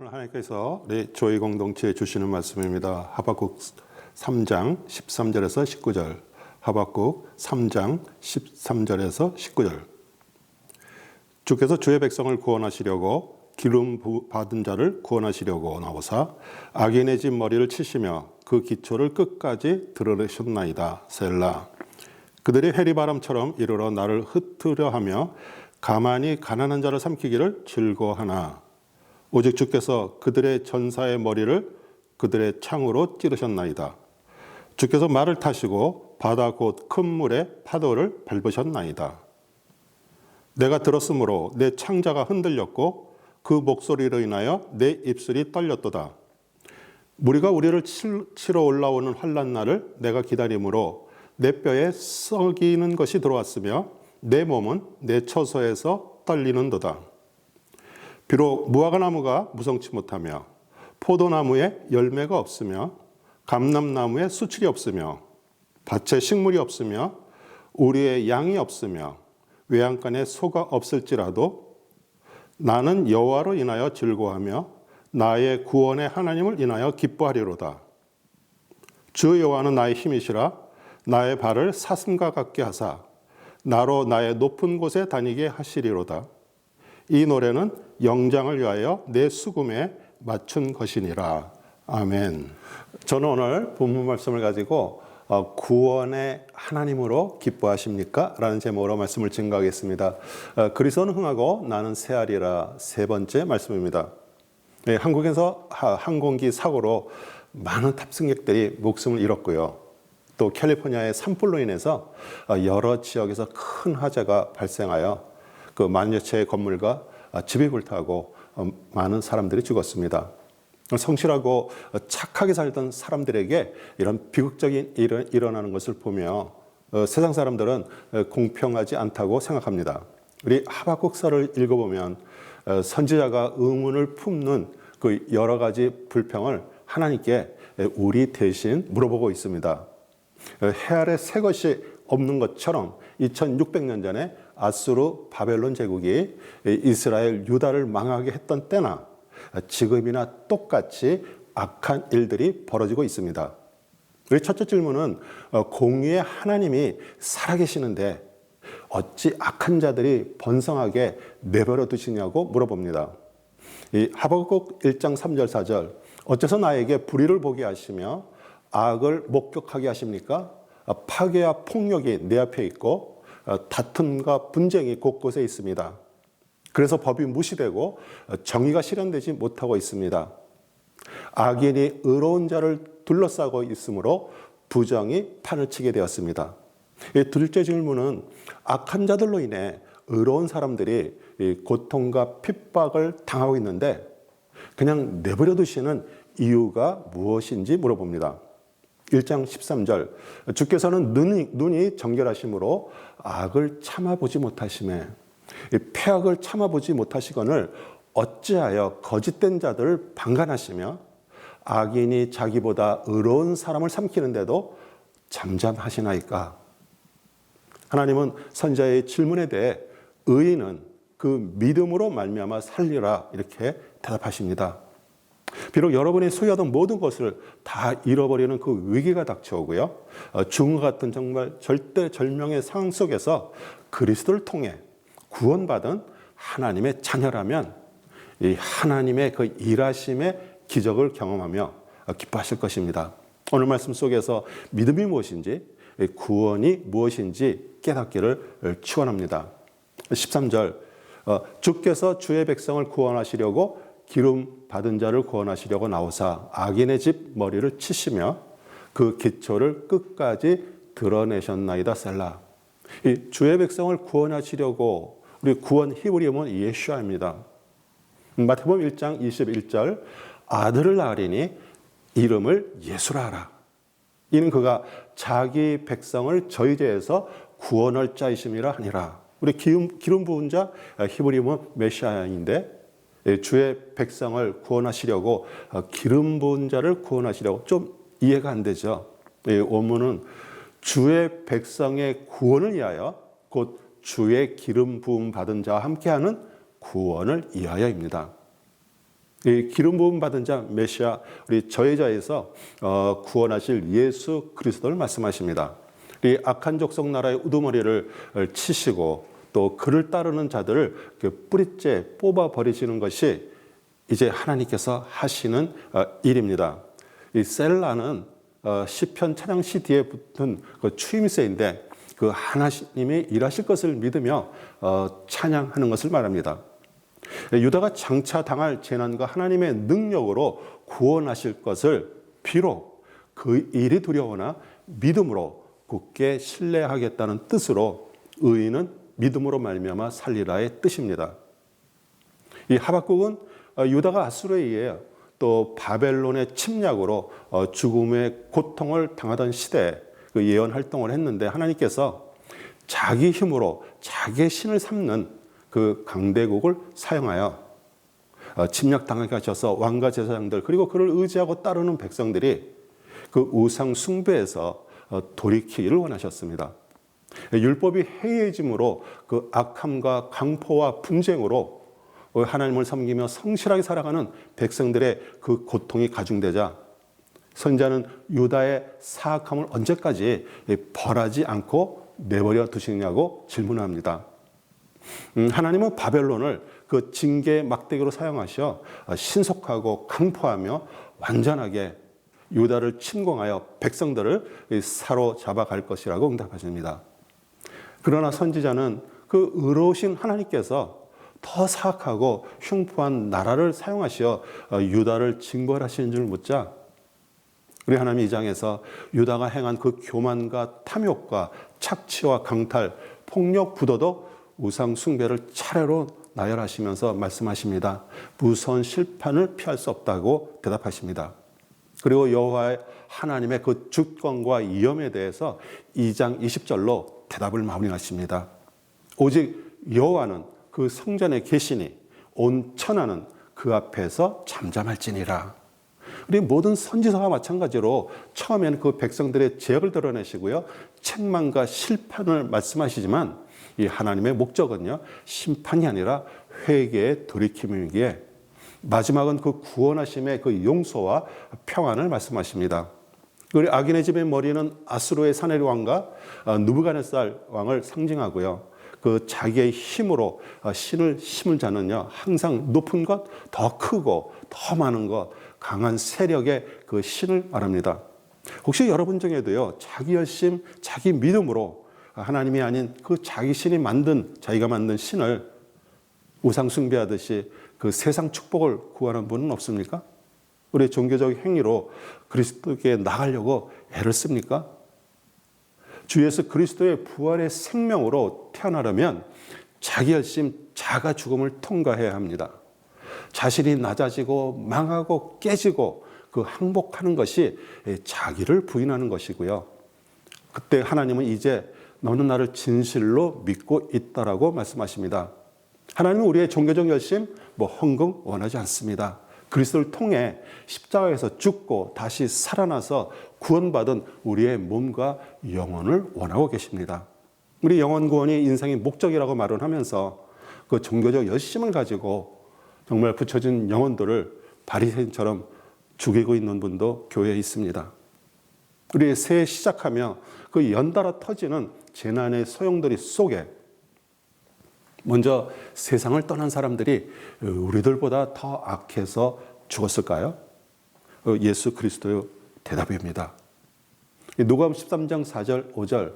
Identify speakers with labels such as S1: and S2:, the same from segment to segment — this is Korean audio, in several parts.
S1: 오늘 하나님께서 우리 교회 공동체에 주시는 말씀입니다. 하박국 3장 13절에서 19절. 하박국 3장 13절에서 19절. 주께서 주의 백성을 구원하시려고 기름 받은 자를 구원하시려고 나오사 악인의 집 머리를 치시며 그 기초를 끝까지 드러내셨나이다. 셀라. 그들이 해리바람처럼 이르러 나를 흩으려 하며 가만히 가난한 자를 삼키기를 즐거워하나 오직 주께서 그들의 전사의 머리를 그들의 창으로 찌르셨나이다. 주께서 말을 타시고 바다 곧 큰 물의 파도를 밟으셨나이다. 내가 들었으므로 내 창자가 흔들렸고 그 목소리로 인하여 내 입술이 떨렸도다. 무리가 우리를 치러 올라오는 환난 날을 내가 기다림으로 내 뼈에 썩이는 것이 들어왔으며 내 몸은 내 처소에서 떨리는도다. 비록 무화과나무가 무성치 못하며 포도나무에 열매가 없으며 감람나무에 수출이 없으며 밭에 식물이 없으며 우리의 양이 없으며 외양간에 소가 없을지라도 나는 여호와로 인하여 즐거워하며 나의 구원의 하나님을 인하여 기뻐하리로다. 주 여호와는 나의 힘이시라. 나의 발을 사슴과 같게 하사 나로 나의 높은 곳에 다니게 하시리로다. 이 노래는 영장을 위하여 내 수금에 맞춘 것이니라. 아멘. 저는 오늘 본문 말씀을 가지고 구원의 하나님으로 기뻐하십니까? 라는 제목으로 말씀을 증거하겠습니다. 그리스도는 흥하고 나는 새하리라. 세 번째 말씀입니다. 한국에서 항공기 사고로 많은 탑승객들이 목숨을 잃었고요. 또 캘리포니아의 산불로 인해서 여러 지역에서 큰 화재가 발생하여 그 만여 채의 건물과 집이 불타고 많은 사람들이 죽었습니다. 성실하고 착하게 살던 사람들에게 이런 비극적인 일이 일어나는 것을 보며 세상 사람들은 공평하지 않다고 생각합니다. 우리 하박국서를 읽어보면 선지자가 의문을 품는 그 여러 가지 불평을 하나님께 우리 대신 물어보고 있습니다. 해 아래 새 것이 없는 것처럼 2600년 전에 아수르 바벨론 제국이 이스라엘 유다를 망하게 했던 때나 지금이나 똑같이 악한 일들이 벌어지고 있습니다. 우리 첫째 질문은 공의의 하나님이 살아계시는데 어찌 악한 자들이 번성하게 내버려 두시냐고 물어봅니다. 이 하박국 1장 3절 4절 어째서 나에게 불의를 보게 하시며 악을 목격하게 하십니까? 파괴와 폭력이 내 앞에 있고 다툼과 분쟁이 곳곳에 있습니다. 그래서 법이 무시되고 정의가 실현되지 못하고 있습니다. 악인이 의로운 자를 둘러싸고 있으므로 부정이 판을 치게 되었습니다. 둘째 질문은 악한 자들로 인해 의로운 사람들이 고통과 핍박을 당하고 있는데 그냥 내버려 두시는 이유가 무엇인지 물어봅니다. 1장 13절 주께서는 눈이 정결하심으로 악을 참아보지 못하시매 폐악을 참아보지 못하시거늘 어찌하여 거짓된 자들을 방관하시며 악인이 자기보다 의로운 사람을 삼키는데도 잠잠하시나이까. 하나님은 선지자의 질문에 대해 의인은 그 믿음으로 말미암아 살리라 이렇게 대답하십니다. 비록 여러분이 소유하던 모든 것을 다 잃어버리는 그 위기가 닥쳐오고요. 죽음과 같은 정말 절대절명의 상황 속에서 그리스도를 통해 구원받은 하나님의 자녀라면 이 하나님의 그 일하심의 기적을 경험하며 기뻐하실 것입니다. 오늘 말씀 속에서 믿음이 무엇인지 구원이 무엇인지 깨닫기를 축원합니다. 13절 주께서 주의 백성을 구원하시려고 기름 받은 자를 구원하시려고 나오사 악인의 집 머리를 치시며 그 기초를 끝까지 드러내셨나이다. 셀라. 이 주의 백성을 구원하시려고 우리 구원 히브리어는 예슈아입니다. 마태복음 1장 21절 아들을 낳으리니 이름을 예수라 하라. 이는 그가 자기 백성을 저희 죄에서 구원할 자이심이라 하니라. 우리 기름 부은 자 히브리어는 메시아인데 주의 백성을 구원하시려고 기름 부은 자를 구원하시려고 좀 이해가 안 되죠. 원문은 주의 백성의 구원을 위하여 곧 주의 기름 부음 받은 자와 함께하는 구원을 위하여입니다. 이 기름 부음 받은 자 메시아 우리 저혜자에서 구원하실 예수 그리스도를 말씀하십니다. 이 악한 족속 나라의 우두머리를 치시고 또 그를 따르는 자들을 뿌리째 뽑아 버리시는 것이 이제 하나님께서 하시는 일입니다. 이 셀라는 시편 찬양 시 뒤에 붙은 그 추임새인데 그 하나님이 일하실 것을 믿으며 찬양하는 것을 말합니다. 유다가 장차 당할 재난과 하나님의 능력으로 구원하실 것을 비록 그 일이 두려워나 믿음으로 굳게 신뢰하겠다는 뜻으로 의인은 믿음으로 말미암아 살리라의 뜻입니다. 이 하박국은 유다가 아수르에 의해 또 바벨론의 침략으로 죽음의 고통을 당하던 시대에 그 예언 활동을 했는데 하나님께서 자기 힘으로 자기의 신을 삼는 그 강대국을 사용하여 침략당하게 하셔서 왕과 제사장들 그리고 그를 의지하고 따르는 백성들이 그 우상 숭배에서 돌이키기를 원하셨습니다. 율법이 해이해짐으로 그 악함과 강포와 분쟁으로 하나님을 섬기며 성실하게 살아가는 백성들의 그 고통이 가중되자 선지자는 유다의 사악함을 언제까지 벌하지 않고 내버려 두시냐고 질문합니다. 하나님은 바벨론을 그 징계의 막대기로 사용하셔 신속하고 강포하며 완전하게 유다를 침공하여 백성들을 사로잡아 갈 것이라고 응답하십니다. 그러나 선지자는 그 의로우신 하나님께서 더 사악하고 흉포한 나라를 사용하시어 유다를 징벌하시는 줄 묻자 우리 하나님 이 장에서 유다가 행한 그 교만과 탐욕과 착취와 강탈, 폭력, 부도도 우상 숭배를 차례로 나열하시면서 말씀하십니다. 무서운 실판을 피할 수 없다고 대답하십니다. 그리고 여호와의 하나님의 그 주권과 위엄에 대해서 2장 20절로 대답을 마무리하십니다. 오직 여호와는 그 성전에 계시니 온 천하는 그 앞에서 잠잠할지니라. 우리 모든 선지서와 마찬가지로 처음에는 그 백성들의 죄악을 드러내시고요. 책망과 실판을 말씀하시지만 이 하나님의 목적은요. 심판이 아니라 회개의 돌이킴이기에 마지막은 그 구원하심의 그 용서와 평안을 말씀하십니다. 우리 악인의 집의 머리는 아수르의 사네리 왕과 느부갓네살 왕을 상징하고요. 그 자기의 힘으로 신을 심은 자는요. 항상 높은 것, 더 크고 더 많은 것, 강한 세력의 그 신을 말합니다. 혹시 여러분 중에도요. 자기 열심, 자기 믿음으로 하나님이 아닌 그 자기 신이 만든 자기가 만든 신을 우상 숭배하듯이 그 세상 축복을 구하는 분은 없습니까? 우리 종교적 행위로 그리스도께 나가려고 애를 씁니까? 주 예수 그리스도의 부활의 생명으로 태어나려면 자기 열심, 자가 죽음을 통과해야 합니다. 자신이 낮아지고 망하고 깨지고 그 항복하는 것이 자기를 부인하는 것이고요. 그때 하나님은 이제 너는 나를 진실로 믿고 있다라고 말씀하십니다. 하나님은 우리의 종교적 열심, 헌금 원하지 않습니다. 그리스도를 통해 십자가에서 죽고 다시 살아나서 구원받은 우리의 몸과 영혼을 원하고 계십니다. 우리 영혼 구원이 인생의 목적이라고 말을 하면서 그 종교적 열심을 가지고 정말 붙여진 영혼들을 바리새인처럼 죽이고 있는 분도 교회에 있습니다. 우리 새해 시작하며 그 연달아 터지는 재난의 소용돌이 속에 먼저 세상을 떠난 사람들이 우리들보다 더 악해서 죽었을까요? 예수 그리스도의 대답입니다. 누가복음 13장 4절 5절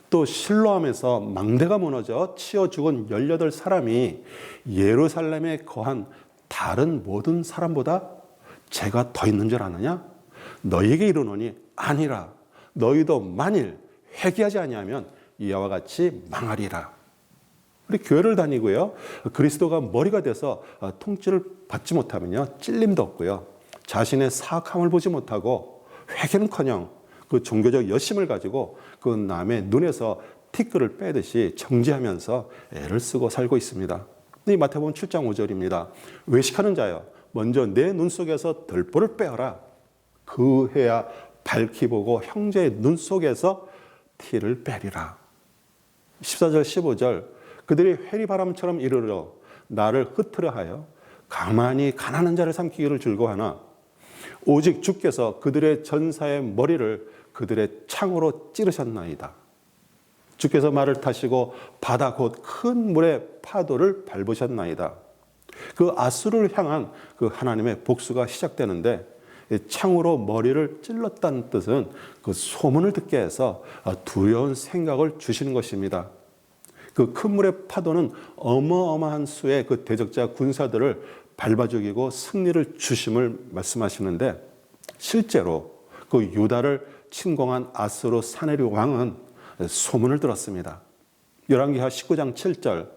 S1: 또 실로암에서 망대가 무너져 치어 죽은 18사람이 예루살렘에 거한 다른 모든 사람보다 죄가 더 있는 줄 아느냐? 너희에게 이르노니 아니라 너희도 만일 회개하지 아니하면 이와 같이 망하리라. 우리 교회를 다니고요. 그리스도가 머리가 돼서 통치를 받지 못하면요. 찔림도 없고요. 자신의 사악함을 보지 못하고 회개는커녕 그 종교적 열심을 가지고 그 남의 눈에서 티끌을 빼듯이 정죄하면서 애를 쓰고 살고 있습니다. 이 마태복음 7장 5절입니다. 외식하는 자여 먼저 내 눈 속에서 들보를 빼어라. 그 해야 밝히 보고 형제의 눈 속에서 티를 빼리라. 14절 15절 그들이 회리바람처럼 이르러 나를 흩으려 하여 가만히 가난한 자를 삼키기를 즐거워하나 오직 주께서 그들의 전사의 머리를 그들의 창으로 찌르셨나이다. 주께서 말을 타시고 바다 곧 큰 물의 파도를 밟으셨나이다. 그 아수르를 향한 그 하나님의 복수가 시작되는데 창으로 머리를 찔렀다는 뜻은 그 소문을 듣게 해서 두려운 생각을 주시는 것입니다. 그 큰 물의 파도는 어마어마한 수의 그 대적자 군사들을 밟아 죽이고 승리를 주심을 말씀하시는데 실제로 그 유다를 침공한 아수르 사네립 왕은 소문을 들었습니다. 열왕기하 19장 7절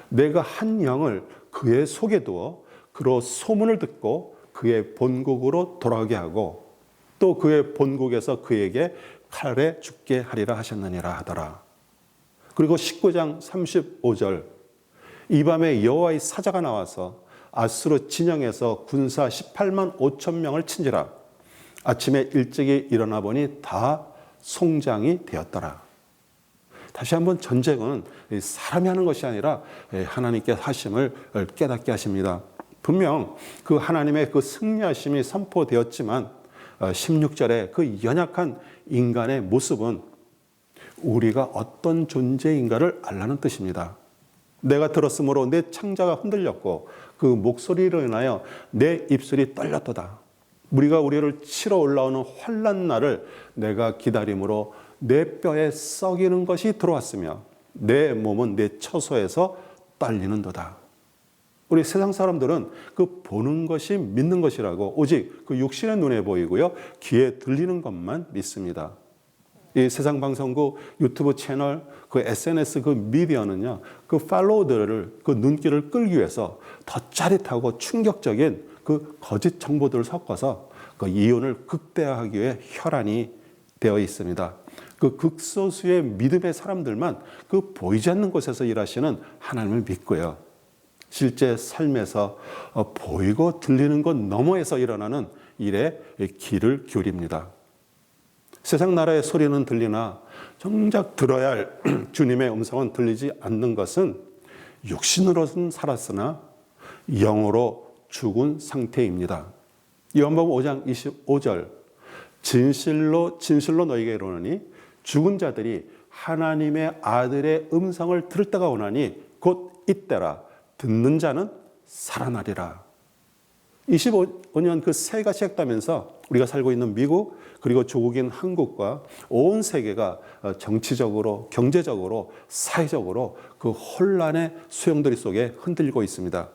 S1: 내가 한 영을 그의 속에 두어 그로 소문을 듣고 그의 본국으로 돌아오게 하고 또 그의 본국에서 그에게 칼에 죽게 하리라 하셨느니라 하더라. 그리고 19장 35절 이 밤에 여호와의 사자가 나와서 아수르 진영에서 군사 18만 5천 명을 친지라. 아침에 일찍이 일어나 보니 다 송장이 되었더라. 다시 한번 전쟁은 사람이 하는 것이 아니라 하나님께서 하심을 깨닫게 하십니다. 분명 그 하나님의 그 승리하심이 선포되었지만 16절에 그 연약한 인간의 모습은 우리가 어떤 존재인가를 알라는 뜻입니다. 내가 들었으므로 내 창자가 흔들렸고 그 목소리로 인하여 내 입술이 떨렸도다. 우리가 우리를 치러 올라오는 환난 날을 내가 기다림으로 내 뼈에 썩이는 것이 들어왔으며 내 몸은 내 처소에서 떨리는도다. 우리 세상 사람들은 그 보는 것이 믿는 것이라고 오직 그 육신의 눈에 보이고요 귀에 들리는 것만 믿습니다. 이 세상 방송국, 유튜브 채널, 그 SNS 그 미디어는요 그 팔로워들을 그 눈길을 끌기 위해서 더 짜릿하고 충격적인 그 거짓 정보들을 섞어서 그 이윤을 극대화하기 위해 혈안이 되어 있습니다. 그 극소수의 믿음의 사람들만 그 보이지 않는 곳에서 일하시는 하나님을 믿고요. 실제 삶에서 보이고 들리는 것 너머에서 일어나는 일에 귀를 기울입니다. 세상 나라의 소리는 들리나 정작 들어야 할 주님의 음성은 들리지 않는 것은 육신으로는 살았으나 영으로 죽은 상태입니다. 요한복음 5장 25절 진실로 너희에게 이르노니 죽은 자들이 하나님의 아들의 음성을 들을 때가 오나니 곧 이때라. 듣는 자는 살아나리라. 25년 그 새해가 시작되면서 우리가 살고 있는 미국 그리고 조국인 한국과 온 세계가 정치적으로 경제적으로 사회적으로 그 혼란의 수용돌이 속에 흔들리고 있습니다.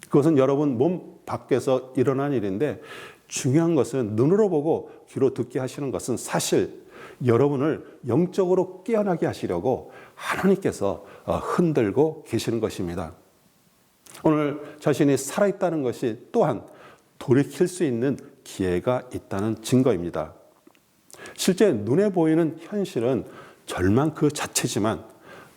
S1: 그것은 여러분 몸 밖에서 일어난 일인데 중요한 것은 눈으로 보고 귀로 듣게 하시는 것은 사실 여러분을 영적으로 깨어나게 하시려고 하나님께서 흔들고 계시는 것입니다. 오늘 자신이 살아있다는 것이 또한 돌이킬 수 있는 기회가 있다는 증거입니다. 실제 눈에 보이는 현실은 절망 그 자체지만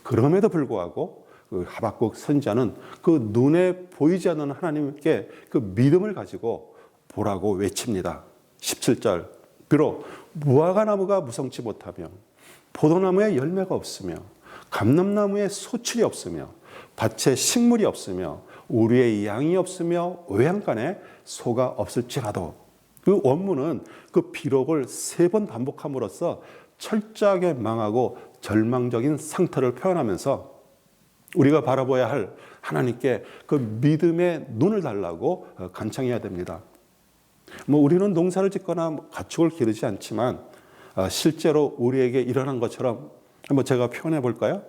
S1: 그럼에도 불구하고 그 하박국 선지자는 그 눈에 보이지 않는 하나님께 그 믿음을 가지고 보라고 외칩니다. 17절 비록 무화과나무가 무성치 못하며 포도나무에 열매가 없으며 감람나무에 소출이 없으며 밭에 식물이 없으며 우리의 양이 없으며 외양간에 소가 없을지라도 그 원문은 그 비록을 3번 반복함으로써 철저하게 망하고 절망적인 상태를 표현하면서 우리가 바라봐야 할 하나님께 그 믿음의 눈을 달라고 간청해야 됩니다. 우리는 농사를 짓거나 가축을 기르지 않지만 실제로 우리에게 일어난 것처럼 한번 제가 표현해 볼까요?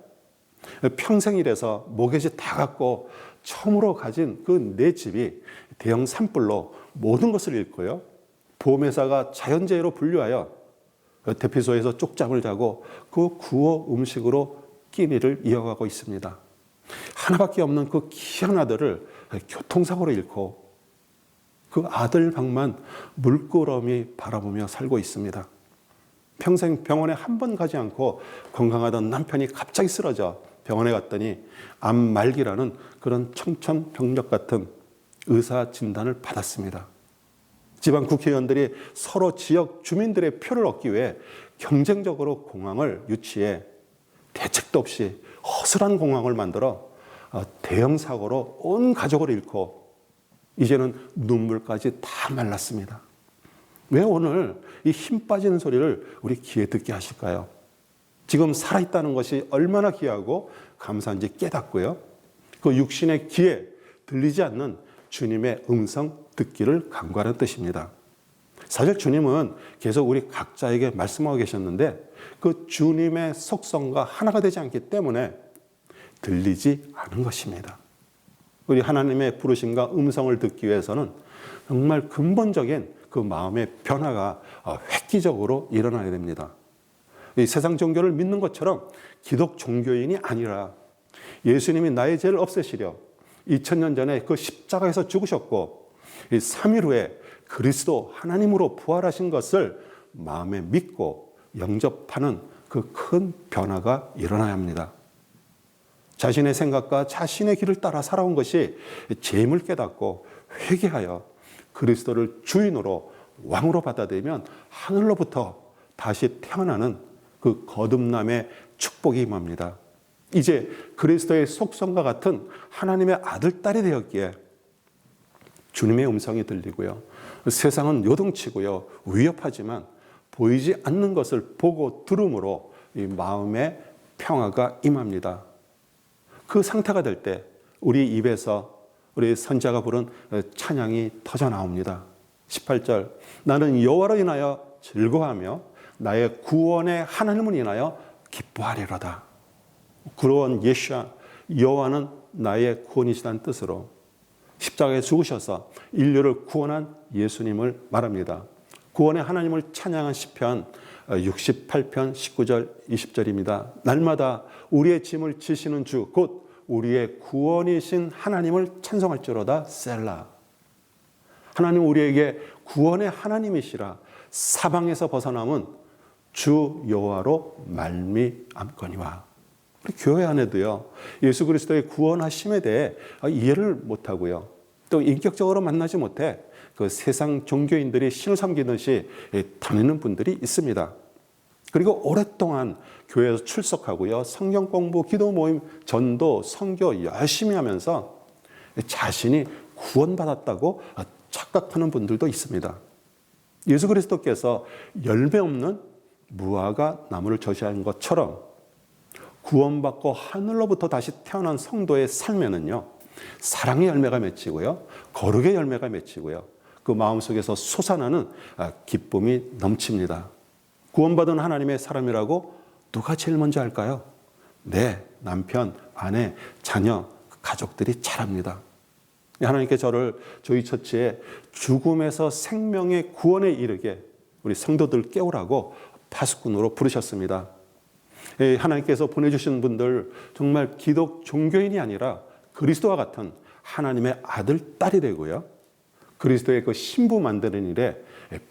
S1: 평생 일해서 모기지 다 갖고 처음으로 가진 그 내 집이 대형 산불로 모든 것을 잃고요. 보험회사가 자연재해로 분류하여 대피소에서 쪽잠을 자고 그 구호 음식으로 끼니를 이어가고 있습니다. 하나밖에 없는 그 귀한 아들을 교통사고로 잃고 그 아들 방만 물끄러미 바라보며 살고 있습니다. 평생 병원에 한 번 가지 않고 건강하던 남편이 갑자기 쓰러져 병원에 갔더니 암 말기라는 그런 청천벽력 같은 의사 진단을 받았습니다. 지방 국회의원들이 서로 지역 주민들의 표를 얻기 위해 경쟁적으로 공항을 유치해 대책도 없이 허술한 공항을 만들어 대형 사고로 온 가족을 잃고 이제는 눈물까지 다 말랐습니다. 왜 오늘 이 힘 빠지는 소리를 우리 귀에 듣게 하실까요? 지금 살아있다는 것이 얼마나 귀하고 감사한지 깨닫고요. 그 육신의 귀에 들리지 않는 주님의 음성 듣기를 간구하는 뜻입니다. 사실 주님은 계속 우리 각자에게 말씀하고 계셨는데 그 주님의 속성과 하나가 되지 않기 때문에 들리지 않은 것입니다. 우리 하나님의 부르심과 음성을 듣기 위해서는 정말 근본적인 그 마음의 변화가 획기적으로 일어나야 됩니다. 이 세상 종교를 믿는 것처럼 기독 종교인이 아니라 예수님이 나의 죄를 없애시려 2000년 전에 그 십자가에서 죽으셨고 3일 후에 그리스도 하나님으로 부활하신 것을 마음에 믿고 영접하는 그 큰 변화가 일어나야 합니다. 자신의 생각과 자신의 길을 따라 살아온 것이 죄임을 깨닫고 회개하여 그리스도를 주인으로 왕으로 받아들이면 하늘로부터 다시 태어나는 그 거듭남의 축복이 임합니다. 이제 그리스도의 속성과 같은 하나님의 아들, 딸이 되었기에 주님의 음성이 들리고요. 세상은 요동치고요. 위협하지만 보이지 않는 것을 보고 들음으로 이 마음의 평화가 임합니다. 그 상태가 될 때 우리 입에서 우리 선지자가 부른 찬양이 터져 나옵니다. 18절 나는 여호와로 인하여 즐거워하며 나의 구원의 하나님을 인하여 기뻐하리로다. 구원 예수야 여호와는 나의 구원이시다는 뜻으로 십자가에 죽으셔서 인류를 구원한 예수님을 말합니다. 구원의 하나님을 찬양한 시편 68편 19절 20절입니다. 날마다 우리의 짐을 지시는 주 곧 우리의 구원이신 하나님을 찬송할지로다 셀라. 하나님 우리에게 구원의 하나님이시라 사방에서 벗어남은 주 여호와로 말미암거니와. 우리 교회 안에도요 예수 그리스도의 구원하심에 대해 이해를 못하고요 또 인격적으로 만나지 못해 그 세상 종교인들이 신을 섬기듯이 다니는 분들이 있습니다. 그리고 오랫동안 교회에서 출석하고요 성경 공부, 기도 모임, 전도, 선교 열심히 하면서 자신이 구원받았다고 착각하는 분들도 있습니다. 예수 그리스도께서 열매 없는 무화과 나무를 저시한 것처럼 구원받고 하늘로부터 다시 태어난 성도의 삶에는요 사랑의 열매가 맺히고요 거룩의 열매가 맺히고요 그 마음속에서 솟아나는 기쁨이 넘칩니다. 구원받은 하나님의 사람이라고 누가 제일 먼저 할까요? 내 남편, 아내, 자녀, 가족들이 잘합니다. 하나님께 저를 저희 처치에 죽음에서 생명의 구원에 이르게 우리 성도들 깨우라고 파수꾼으로 부르셨습니다. 하나님께서 보내주신 분들 정말 기독 종교인이 아니라 그리스도와 같은 하나님의 아들, 딸이 되고요. 그리스도의 그 신부 만드는 일에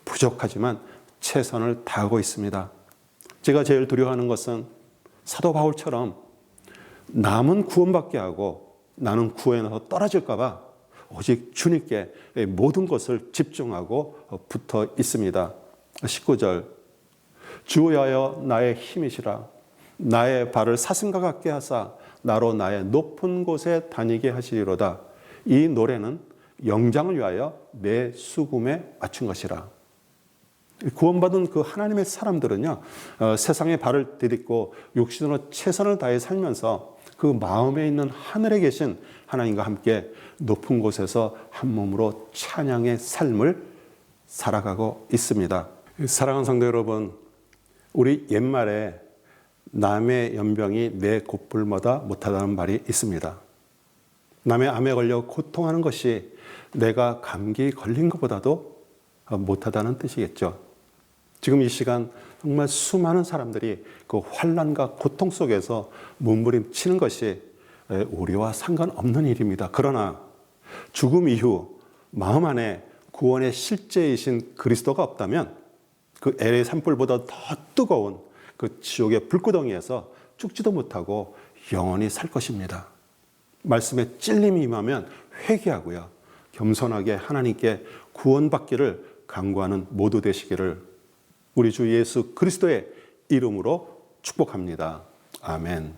S1: 부족하지만 최선을 다하고 있습니다. 제가 제일 두려워하는 것은 사도 바울처럼 남은 구원받게 하고 나는 구원에서 떨어질까 봐 오직 주님께 모든 것을 집중하고 붙어 있습니다. 19절 주여여 나의 힘이시라 나의 발을 사슴과 같게 하사 나로 나의 높은 곳에 다니게 하시리로다. 이 노래는 영장을 위하여 내 수금에 맞춘 것이라. 구원받은 그 하나님의 사람들은요 세상에 발을 디딛고 육신으로 최선을 다해 살면서 그 마음에 있는 하늘에 계신 하나님과 함께 높은 곳에서 한 몸으로 찬양의 삶을 살아가고 있습니다. 사랑하는 성도 여러분, 우리 옛말에 남의 연병이 내 곧불보다 못하다는 말이 있습니다. 남의 암에 걸려 고통하는 것이 내가 감기 걸린 것보다도 못하다는 뜻이겠죠. 지금 이 시간 정말 수많은 사람들이 그 환난과 고통 속에서 몸부림치는 것이 우리와 상관없는 일입니다. 그러나 죽음 이후 마음 안에 구원의 실제이신 그리스도가 없다면 그 LA 산불보다 더 뜨거운 그 지옥의 불구덩이에서 죽지도 못하고 영원히 살 것입니다. 말씀에 찔림이 임하면 회개하고요. 겸손하게 하나님께 구원받기를 간구하는 모두 되시기를 우리 주 예수 그리스도의 이름으로 축복합니다. 아멘.